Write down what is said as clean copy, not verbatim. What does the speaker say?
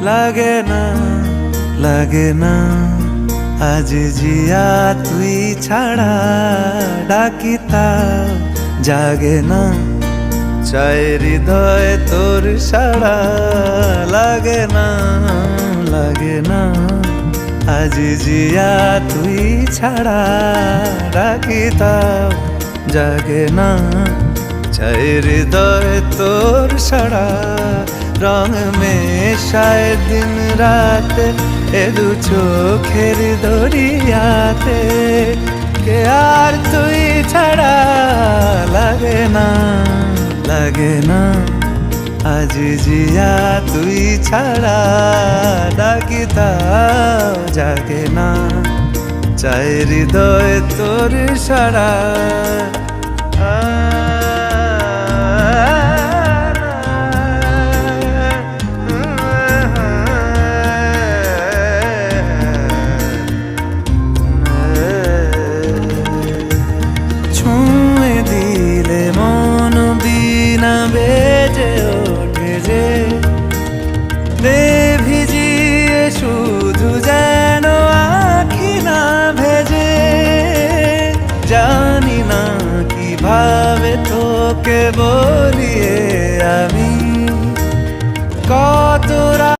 লাগে না লাগে না আজ জিয়া তুই ছাড়া ডাকি তাও জাগে না চায় হৃদয় তোর সাড়া লাগে না লাগে না আজ জিয়া তুই ছাড়া ডাকি তাও জাগে না চায় হৃদয় তোর সাড়া রং মেশায় দিন রাত এ দু চোখের দরিয়াতে কে আর তুই ছাড়া লাগে না লাগে না আজ জিয়া তুই ছাড়া ডাকি তাও জাগে না চায় হৃদয় তোর সাড়া ছুঁয়ে দিলে মন বিনা বেজে ওঠে যে দে ভিজিয়ে শুধু যেন আখি না ভেজে জানি না কিভাবে তোকে বলিয়ে আমি কত